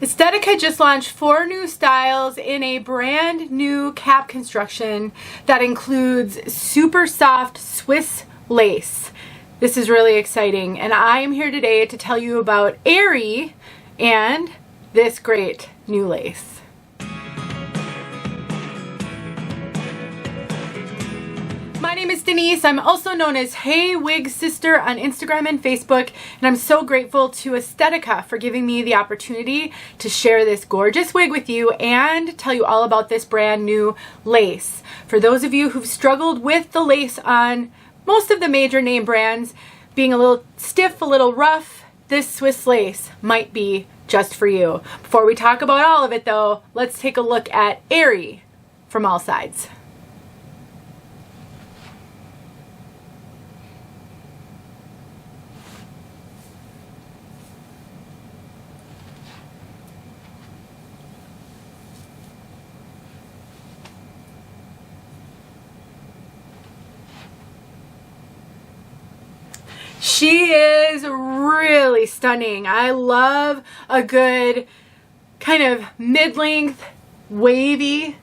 Estetica just launched 4 new styles in a brand new cap construction that includes super soft Swiss lace. This is really exciting, and I am here today to tell you about Aeri and this great new lace. My name is Denise. I'm also known as Hey Wig Sister on Instagram and Facebook, and I'm so grateful to Estetica for giving me the opportunity to share this gorgeous wig with you and tell you all about this brand new lace. For those of you who've struggled with the lace on most of the major name brands being a little stiff, a little rough, this Swiss lace might be just for you. Before we talk about all of it though, let's take a look at Aeri from all sides. She is really stunning. I love a good kind of mid-length, wavy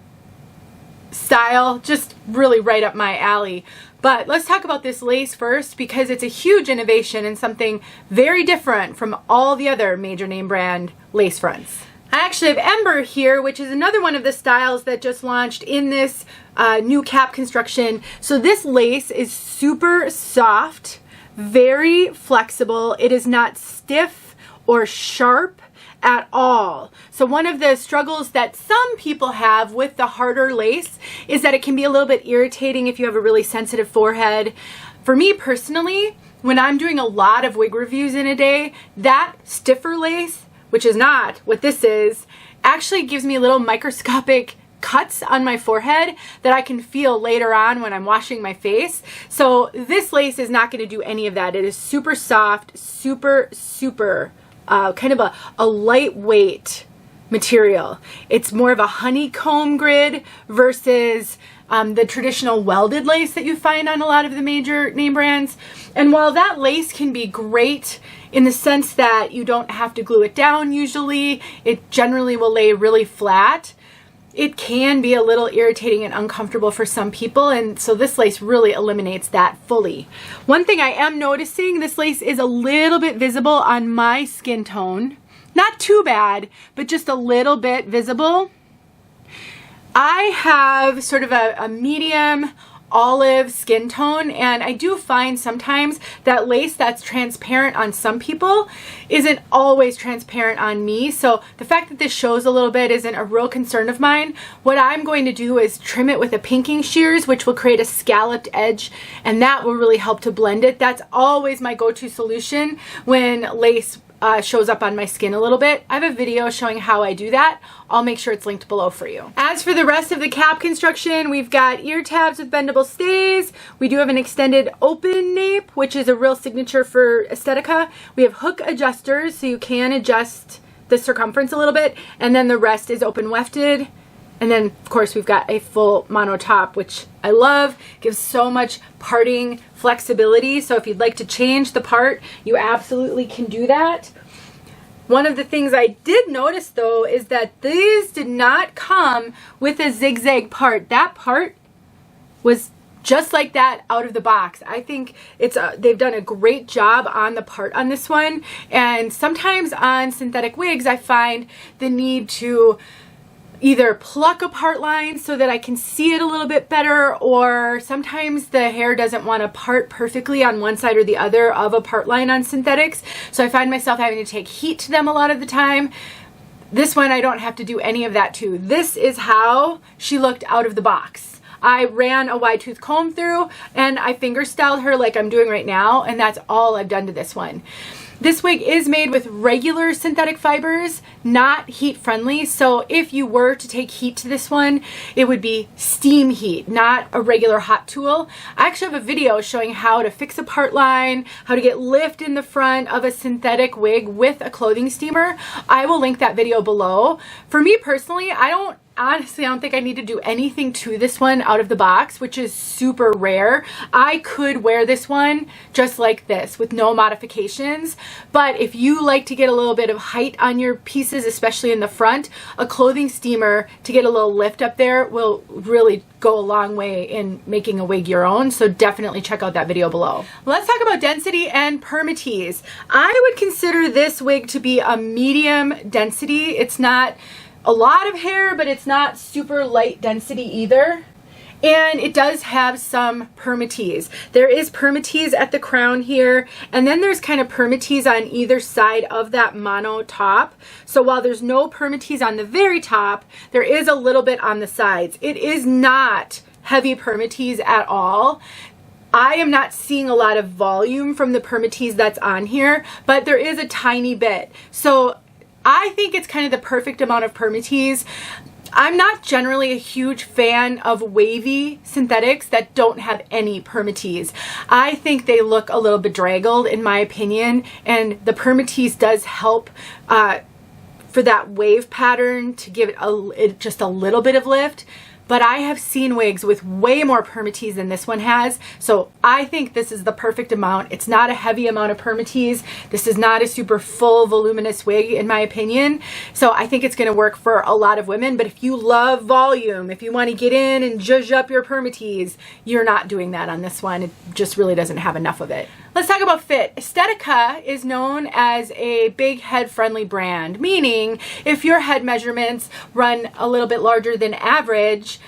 style, just really right up my alley. But let's talk about this lace first because it's a huge innovation and something very different from all the other major name brand lace fronts. I actually have Ember here, which is another one of the styles that just launched in this new cap construction. So this lace is super soft, very flexible. It is not stiff or sharp at all. So one of the struggles that some people have with the harder lace is that it can be a little bit irritating if you have a really sensitive forehead. For me personally, when I'm doing a lot of wig reviews in a day, that stiffer lace, which is not what this is, actually gives me a little microscopic cuts on my forehead that I can feel later on when I'm washing my face. So this lace is not going to do any of that. It is super soft, super kind of a lightweight material. It's more of a honeycomb grid versus the traditional welded lace that you find on a lot of the major name brands. And while that lace can be great in the sense that you don't have to glue it down usually, it generally will lay really flat, it can be a little irritating and uncomfortable for some people, and so this lace really eliminates that fully. One thing I am noticing, this lace is a little bit visible on my skin tone. Not too bad, but just a little bit visible. I have sort of a medium olive skin tone, and I do find sometimes that lace that's transparent on some people isn't always transparent on me. So the fact that this shows a little bit isn't a real concern of mine. What I'm going to do is trim it with a pinking shears, which will create a scalloped edge, and that will really help to blend it. That's always my go-to solution when lace shows up on my skin a little bit. I have a video showing how I do that. I'll make sure it's linked below for you. As for the rest of the cap construction, we've got ear tabs with bendable stays. We do have an extended open nape, which is a real signature for Estetica. We have hook adjusters, so you can adjust the circumference a little bit, and then the rest is open wefted. And then, of course, we've got a full mono top, which I love. Gives so much parting flexibility. So if you'd like to change the part, you absolutely can do that. One of the things I did notice, though, is that these did not come with a zigzag part. That part was just like that out of the box. I think they've done a great job on the part on this one. And sometimes on synthetic wigs, I find the need to either pluck a part line so that I can see it a little bit better, or sometimes the hair doesn't want to part perfectly on one side or the other of a part line on synthetics. So I find myself having to take heat to them a lot of the time. This one I don't have to do any of that to. This is how she looked out of the box. I ran a wide tooth comb through and I finger styled her like I'm doing right now, and that's all I've done to this one. This wig is made with regular synthetic fibers, not heat friendly. So if you were to take heat to this one, it would be steam heat, not a regular hot tool. I actually have a video showing how to fix a part line, how to get lift in the front of a synthetic wig with a clothing steamer. I will link that video below. For me personally, I don't honestly, I don't think I need to do anything to this one out of the box, which is super rare. I could wear this one just like this with no modifications, but if you like to get a little bit of height on your pieces, especially in the front, a clothing steamer to get a little lift up there will really go a long way in making a wig your own, so definitely check out that video below. Let's talk about density and Permatease. I would consider this wig to be a medium density. It's not a lot of hair, but it's not super light density either. And it does have some Permatease. There is Permatease at the crown here, and then there's kind of Permatease on either side of that mono top. So while there's no Permatease on the very top, there is a little bit on the sides. It is not heavy Permatease at all. I am not seeing a lot of volume from the Permatease that's on here, but there is a tiny bit. So I think it's kind of the perfect amount of Permatease. I'm not generally a huge fan of wavy synthetics that don't have any Permatease. I think they look a little bedraggled in my opinion, and the Permatease does help for that wave pattern to give it just a little bit of lift. But I have seen wigs with way more Permatease than this one has, so I think this is the perfect amount. It's not a heavy amount of Permatease. This is not a super full, voluminous wig in my opinion, so I think it's going to work for a lot of women. But if you love volume, if you want to get in and zhuzh up your Permatease, you're not doing that on this one. It just really doesn't have enough of it. Let's talk about fit. Estetica is known as a big head friendly brand, meaning if your head measurements run a little bit larger than average,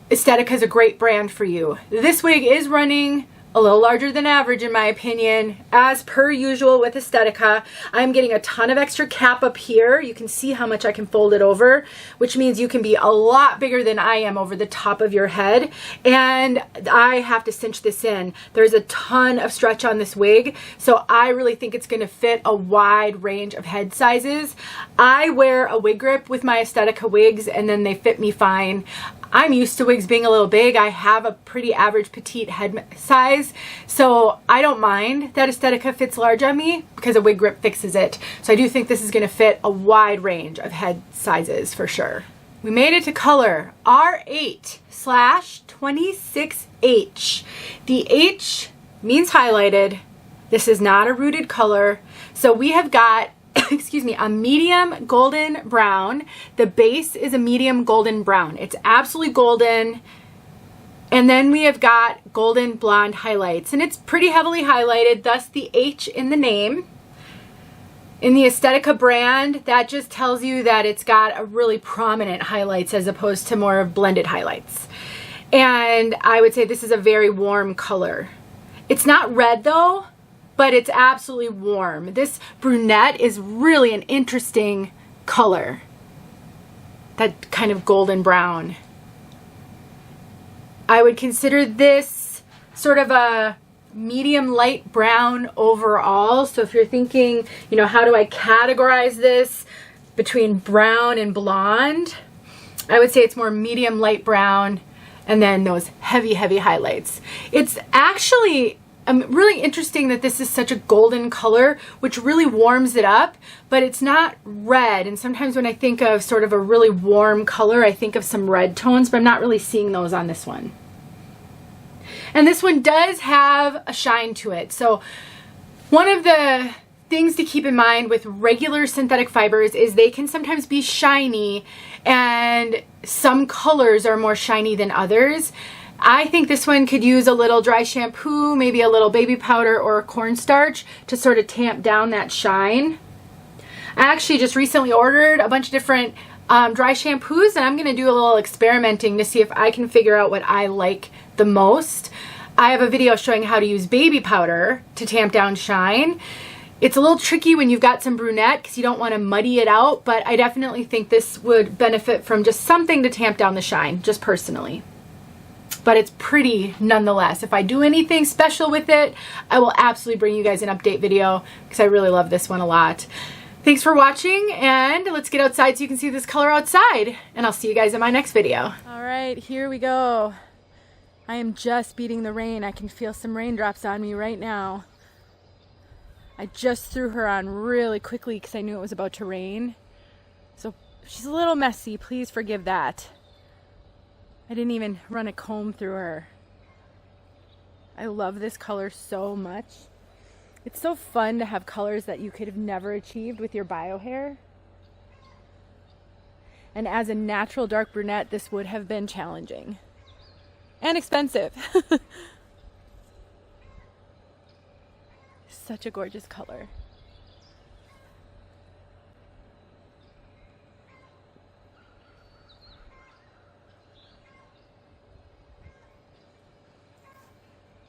Estetica is a great brand for you. This wig is running a little larger than average in my opinion, as per usual with Estetica. I'm getting a ton of extra cap up here. You can see how much I can fold it over, which means you can be a lot bigger than I am over the top of your head. And I have to cinch this in. There's a ton of stretch on this wig, so I really think it's going to fit a wide range of head sizes. I wear a wig grip with my Estetica wigs, and then they fit me fine. I'm used to wigs being a little big. I have a pretty average petite head size, so I don't mind that Estetica fits large on me because a wig grip fixes it. So I do think this is going to fit a wide range of head sizes for sure. We made it to color R8/26H. The H means highlighted. This is not a rooted color. So we have got excuse me, a medium golden brown. The base is a medium golden brown. It's absolutely golden. And then we have got golden blonde highlights, and it's pretty heavily highlighted, thus the H in the name. In the Estetica brand, that just tells you that it's got a really prominent highlights as opposed to more of blended highlights. And I would say this is a very warm color. It's not red though, but it's absolutely warm. This brunette is really an interesting color. That kind of golden brown. I would consider this sort of a medium light brown overall. So if you're thinking, you know, how do I categorize this between brown and blonde? I would say it's more medium light brown and then those heavy, heavy highlights. It's actually really interesting that this is such a golden color, which really warms it up, but it's not red. And sometimes when I think of sort of a really warm color, I think of some red tones, but I'm not really seeing those on this one. And this one does have a shine to it. So one of the things to keep in mind with regular synthetic fibers is they can sometimes be shiny, and some colors are more shiny than others. I think this one could use a little dry shampoo, maybe a little baby powder or a cornstarch to sort of tamp down that shine. I actually just recently ordered a bunch of different dry shampoos, and I'm going to do a little experimenting to see if I can figure out what I like the most. I have a video showing how to use baby powder to tamp down shine. It's a little tricky when you've got some brunette because you don't want to muddy it out, but I definitely think this would benefit from just something to tamp down the shine, just personally. But it's pretty nonetheless. If I do anything special with it, I will absolutely bring you guys an update video because I really love this one a lot. Thanks for watching, and let's get outside so you can see this color outside, and I'll see you guys in my next video. All right, here we go. I am just beating the rain. I can feel some raindrops on me right now. I just threw her on really quickly because I knew it was about to rain. So She's a little messy. Please forgive that. I didn't even run a comb through her. I love this color so much. It's so fun to have colors that you could have never achieved with your bio hair. And as a natural dark brunette, this would have been challenging and expensive. Such a gorgeous color.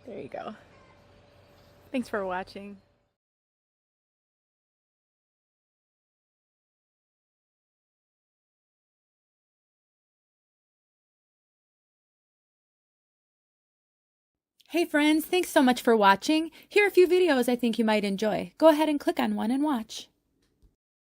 There you go. Thanks for watching. Hey friends, thanks so much for watching. Here are a few videos I think you might enjoy. Go ahead and click on one and watch.